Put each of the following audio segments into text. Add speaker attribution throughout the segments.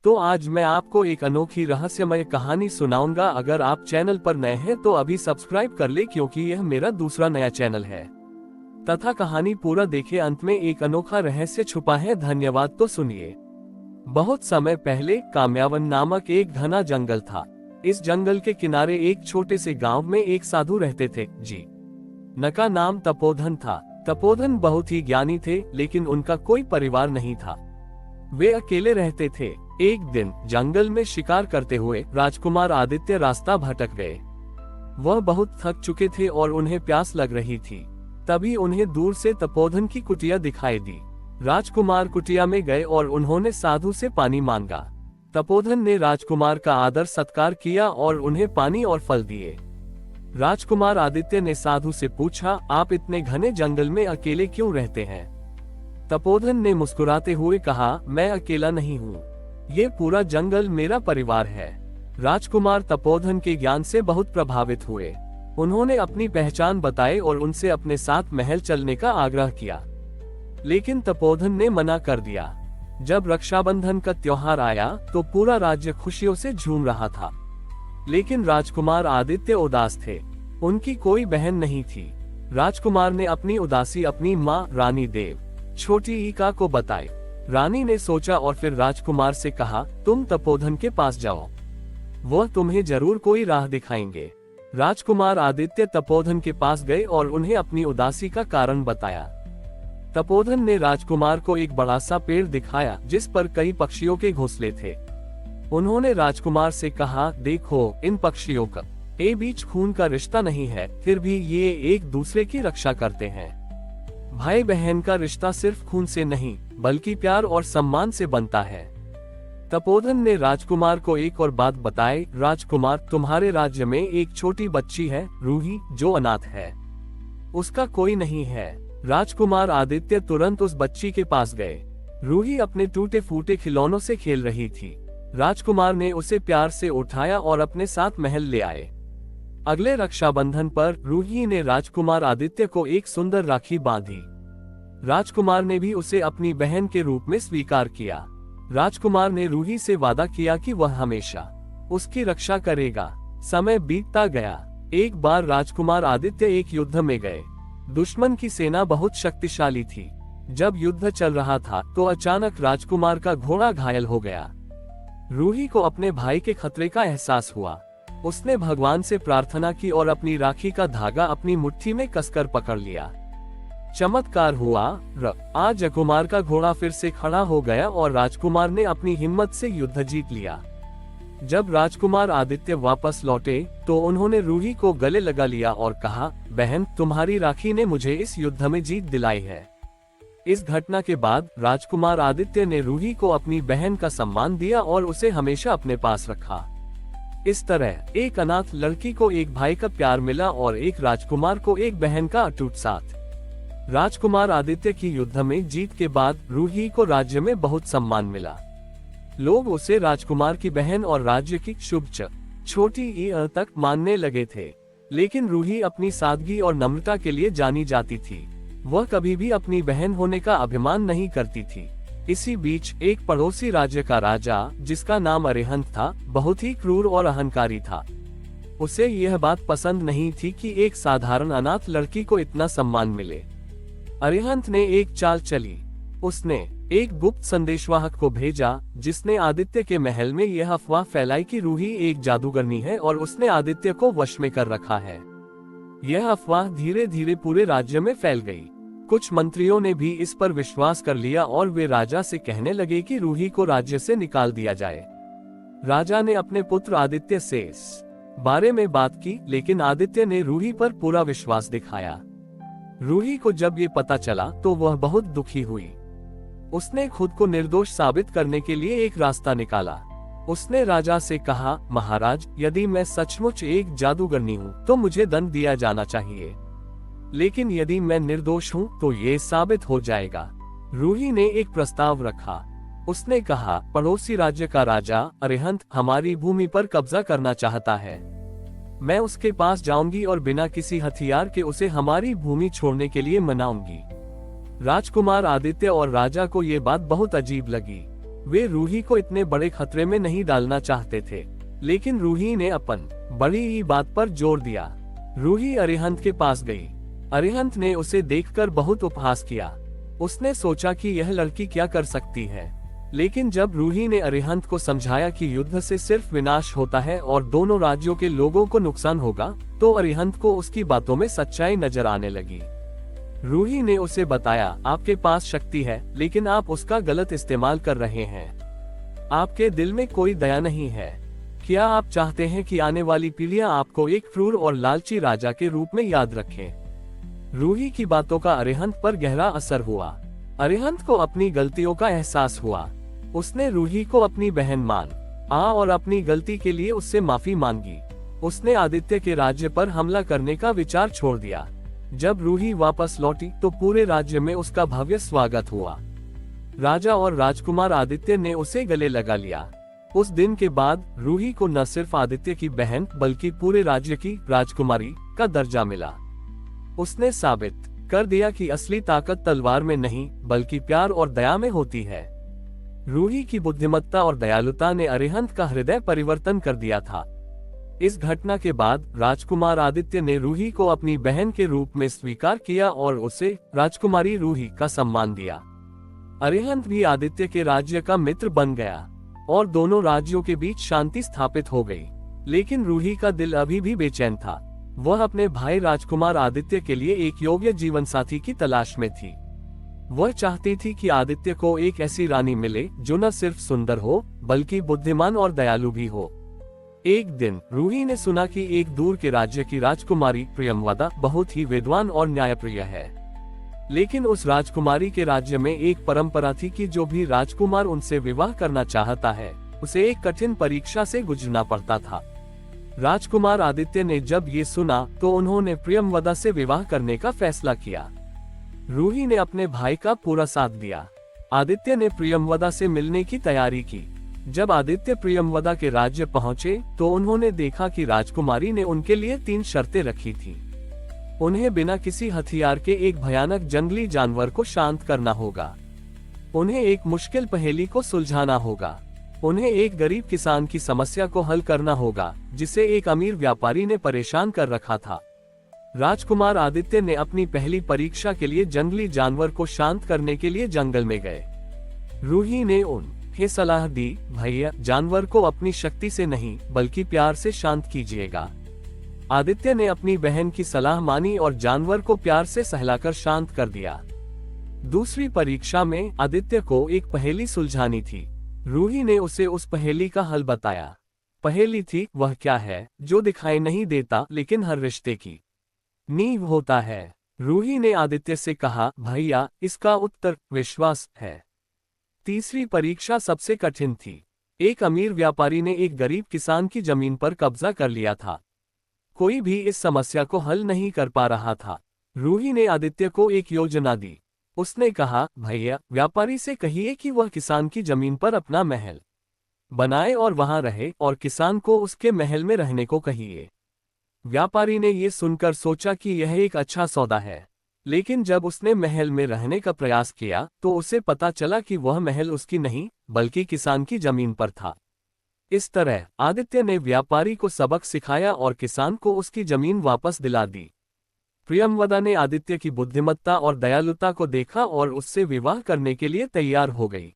Speaker 1: तो आज मैं आपको एक अनोखी रहस्यमय कहानी सुनाऊंगा। अगर आप चैनल पर नए हैं तो अभी सब्सक्राइब कर ले, क्योंकि यह मेरा दूसरा नया चैनल है। तथा कहानी पूरा देखे, अंत में एक अनोखा रहस्य छुपा है। धन्यवाद। तो सुनिए। बहुत समय पहले काम्यावन नामक एक घना जंगल था। इस जंगल के किनारे एक छोटे से गांव में एक साधु रहते थे। जी नका नाम तपोधन था। तपोधन बहुत ही ज्ञानी थे, लेकिन उनका कोई परिवार नहीं था। वे अकेले रहते थे। एक दिन जंगल में शिकार करते हुए राजकुमार आदित्य रास्ता भटक गए। वह बहुत थक चुके थे और उन्हें प्यास लग रही थी। तभी उन्हें दूर से तपोधन की कुटिया दिखाई दी। राजकुमार कुटिया में गए और उन्होंने साधु से पानी मांगा। तपोधन ने राजकुमार का आदर सत्कार किया और उन्हें पानी और फल दिए। राजकुमार आदित्य ने साधु से पूछा, आप इतने घने जंगल में अकेले क्यों रहते हैं? तपोधन ने मुस्कुराते हुए कहा, मैं अकेला नहीं हूँ, ये पूरा जंगल मेरा परिवार है। राजकुमार तपोधन के ज्ञान से बहुत प्रभावित हुए। उन्होंने अपनी पहचान बताई और उनसे अपने साथ महल चलने का आग्रह किया, लेकिन तपोधन ने मना कर दिया। जब रक्षाबंधन का त्योहार आया तो पूरा राज्य खुशियों से झूम रहा था, लेकिन राजकुमार आदित्य उदास थे। उनकी कोई बहन नहीं थी। राजकुमार ने अपनी उदासी अपनी माँ रानी देव छोटी ईका को बताई। रानी ने सोचा और फिर राजकुमार से कहा, तुम तपोधन के पास जाओ, वह तुम्हें जरूर कोई राह दिखाएंगे। राजकुमार आदित्य तपोधन के पास गए और उन्हें अपनी उदासी का कारण बताया। तपोधन ने राजकुमार को एक बड़ा सा पेड़ दिखाया जिस पर कई पक्षियों के घोंसले थे। उन्होंने राजकुमार से कहा, देखो, इन पक्षियों का ए बीच खून का रिश्ता नहीं है, फिर भी ये एक दूसरे की रक्षा करते हैं। भाई बहन का रिश्ता सिर्फ खून से नहीं, बल्कि प्यार और सम्मान से बनता है। तपोधन ने राजकुमार को एक और बात बताई, राजकुमार, तुम्हारे राज्य में एक छोटी बच्ची है, रूही, जो अनाथ है। उसका कोई नहीं है। राजकुमार आदित्य तुरंत उस बच्ची के पास गए। रूही अपने टूटे फूटे खिलौनों से खेल रही थी। राजकुमार ने उसे प्यार से उठाया और अपने साथ महल ले आए। अगले रक्षाबंधन पर रूही ने राजकुमार आदित्य को एक सुंदर राखी बांधी। राजकुमार ने भी उसे अपनी बहन के रूप में स्वीकार किया। राजकुमार ने रूही से वादा किया कि वह हमेशा उसकी रक्षा करेगा। समय बीतता गया। एक बार राजकुमार आदित्य एक युद्ध में गए। दुश्मन की सेना बहुत शक्तिशाली थी। जब युद्ध चल रहा था तो अचानक राजकुमार का घोड़ा घायल हो गया। रूही को अपने भाई के खतरे का एहसास हुआ। उसने भगवान से प्रार्थना की और अपनी राखी का धागा अपनी मुट्ठी में कसकर पकड़ लिया। चमत्कार हुआ। आज राजकुमार का घोड़ा फिर से खड़ा हो गया और राजकुमार ने अपनी हिम्मत से युद्ध जीत लिया। जब राजकुमार आदित्य वापस लौटे तो उन्होंने रूही को गले लगा लिया और कहा, बहन, तुम्हारी राखी ने मुझे इस युद्ध में जीत दिलाई है। इस घटना के बाद राजकुमार आदित्य ने रूही को अपनी बहन का सम्मान दिया और उसे हमेशा अपने पास रखा। इस तरह एक अनाथ लड़की को एक भाई का प्यार मिला और एक राजकुमार को एक बहन का अटूट साथ। राजकुमार आदित्य की युद्ध में जीत के बाद रूही को राज्य में बहुत सम्मान मिला। लोग उसे राजकुमार की बहन और राज्य की शुभ छोटी ईका तक मानने लगे थे। लेकिन रूही अपनी सादगी और नम्रता के लिए जानी जाती थी। वह कभी भी अपनी बहन होने का अभिमान नहीं करती थी। इसी बीच एक पड़ोसी राज्य का राजा, जिसका नाम अरिहंत था, बहुत ही क्रूर और अहंकारी था। उसे यह बात पसंद नहीं थी कि एक साधारण अनाथ लड़की को इतना सम्मान मिले। अरिहंत ने एक चाल चली। उसने एक गुप्त संदेशवाहक को भेजा, जिसने आदित्य के महल में यह अफवाह फैलाई कि रूही एक जादूगरनी है और उसने आदित्य को वश में कर रखा है। यह अफवाह धीरे धीरे पूरे राज्य में फैल गई। कुछ मंत्रियों ने भी इस पर विश्वास कर लिया और वे राजा से कहने लगे कि रूही को राज्य से निकाल दिया जाए। राजा ने अपने पुत्र आदित्य से इस बारे में बात की, लेकिन आदित्य ने रूही पर पूरा विश्वास दिखाया। रूही को जब ये पता चला तो वह बहुत दुखी हुई। उसने खुद को निर्दोष साबित करने के लिए एक रास्ता निकाला। उसने राजा से कहा, महाराज, यदि मैं सचमुच एक जादूगरनी हूँ तो मुझे दंड दिया जाना चाहिए, लेकिन यदि मैं निर्दोष हूँ तो ये साबित हो जाएगा। रूही ने एक प्रस्ताव रखा। उसने कहा, पड़ोसी राज्य का राजा अरिहंत हमारी भूमि पर कब्जा करना चाहता है। मैं उसके पास जाऊंगी और बिना किसी हथियार के उसे हमारी भूमि छोड़ने के लिए मनाऊंगी। राजकुमार आदित्य और राजा को ये बात बहुत अजीब लगी। वे रूही को इतने बड़े खतरे में नहीं डालना चाहते थे, लेकिन रूही ने अपन बड़ी ही बात पर जोर दिया। रूही अरिहंत के पास गई। अरिहंत ने उसे देखकर बहुत उपहास किया। उसने सोचा कि यह लड़की क्या कर सकती है, लेकिन जब रूही ने अरिहंत को समझाया कि युद्ध से सिर्फ विनाश होता है और दोनों राज्यों के लोगों को नुकसान होगा, तो अरिहंत को उसकी बातों में सच्चाई नजर आने लगी। रूही ने उसे बताया, आपके पास शक्ति है, लेकिन आप उसका गलत इस्तेमाल कर रहे हैं। आपके दिल में कोई दया नहीं है। क्या आप चाहते हैं कि आने वाली पीढ़ियां आपको एक क्रूर और लालची राजा के रूप में याद रखें? रूही की बातों का अरिहंत पर गहरा असर हुआ। अरिहंत को अपनी गलतियों का एहसास हुआ। उसने रूही को अपनी बहन मान और अपनी गलती के लिए उससे माफी मांगी। उसने आदित्य के राज्य पर हमला करने का विचार छोड़ दिया। जब रूही वापस लौटी तो पूरे राज्य में उसका भव्य स्वागत हुआ। राजा और राजकुमार आदित्य ने उसे गले लगा लिया। उस दिन के बाद रूही को न सिर्फ आदित्य की बहन बल्कि पूरे राज्य की राजकुमारी का दर्जा मिला। उसने साबित कर दिया कि असली ताकत तलवार में नहीं बल्कि प्यार और दया में होती है। रूही की बुद्धिमत्ता और दयालुता ने अरिहंत का हृदय परिवर्तन कर दिया था। इस घटना के बाद राजकुमार आदित्य ने रूही को अपनी बहन के रूप में स्वीकार किया और उसे राजकुमारी रूही का सम्मान दिया। अरिहंत भी आदित्य के राज्य का मित्र बन गया और दोनों राज्यों के बीच शांति स्थापित हो गई। लेकिन रूही का दिल अभी भी बेचैन था। वह अपने भाई राजकुमार आदित्य के लिए एक योग्य जीवन साथी की तलाश में थी। वह चाहती थी कि आदित्य को एक ऐसी रानी मिले जो न सिर्फ सुंदर हो बल्कि बुद्धिमान और दयालु भी हो। एक दिन रूही ने सुना कि एक दूर के राज्य की राजकुमारी प्रियमवदा बहुत ही विद्वान और न्यायप्रिय है। लेकिन उस राजकुमारी के राज्य में एक परंपरा थी कि जो भी राजकुमार उनसे विवाह करना चाहता है उसे एक कठिन परीक्षा से गुजरना पड़ता था। राजकुमार आदित्य ने जब ये सुना तो उन्होंने प्रियमवदा से विवाह करने का फैसला किया। रूही ने अपने भाई का पूरा साथ दिया। आदित्य ने प्रियमवदा से मिलने की तैयारी की। जब आदित्य प्रियमवदा के राज्य पहुंचे तो उन्होंने देखा कि राजकुमारी ने उनके लिए 3 शर्तें रखी थी। उन्हें बिना किसी हथियार के एक भयानक जंगली जानवर को शांत करना होगा। उन्हें एक मुश्किल पहेली को सुलझाना होगा। उन्हें एक गरीब किसान की समस्या को हल करना होगा जिसे एक अमीर व्यापारी ने परेशान कर रखा था। राजकुमार आदित्य ने अपनी पहली परीक्षा के लिए जंगली जानवर को शांत करने के लिए जंगल में गए। रूही ने उन्हें सलाह दी, भैया, जानवर को अपनी शक्ति से नहीं बल्कि प्यार से शांत कीजिएगा। आदित्य ने अपनी बहन की सलाह मानी और जानवर को प्यार से सहलाकर शांत कर दिया। दूसरी परीक्षा में आदित्य को एक पहेली सुलझानी थी। रूही ने उसे उस पहेली का हल बताया। पहेली थी, वह क्या है जो दिखाई नहीं देता लेकिन हर रिश्ते की नींव होता है। रूही ने आदित्य से कहा, भैया, इसका उत्तर विश्वास है। तीसरी परीक्षा सबसे कठिन थी। एक अमीर व्यापारी ने एक गरीब किसान की जमीन पर कब्जा कर लिया था। कोई भी इस समस्या को हल नहीं कर पा रहा था। रूही ने आदित्य को एक योजना दी। उसने कहा, भैया, व्यापारी से कहिए कि वह किसान की जमीन पर अपना महल बनाए और वहां रहे और किसान को उसके महल में रहने को कहिए। व्यापारी ने ये सुनकर सोचा कि यह एक अच्छा सौदा है, लेकिन जब उसने महल में रहने का प्रयास किया तो उसे पता चला कि वह महल उसकी नहीं बल्कि किसान की जमीन पर था। इस तरह आदित्य ने व्यापारी को सबक सिखाया और किसान को उसकी जमीन वापस दिला दी। प्रियमवदा ने आदित्य की बुद्धिमत्ता और दयालुता को देखा और उससे विवाह करने के लिए तैयार हो गई।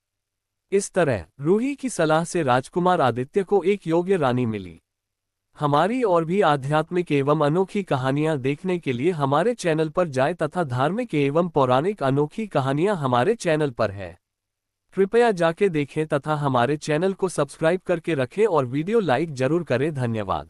Speaker 1: इस तरह रूही की सलाह से राजकुमार आदित्य को एक योग्य रानी मिली। हमारी और भी आध्यात्मिक एवं अनोखी कहानियां देखने के लिए हमारे चैनल पर जाएं तथा धार्मिक एवं पौराणिक अनोखी कहानियां हमारे चैनल पर है। कृपया जाके देखें तथा हमारे चैनल को सब्सक्राइब करके रखें और वीडियो लाइक जरूर करें। धन्यवाद।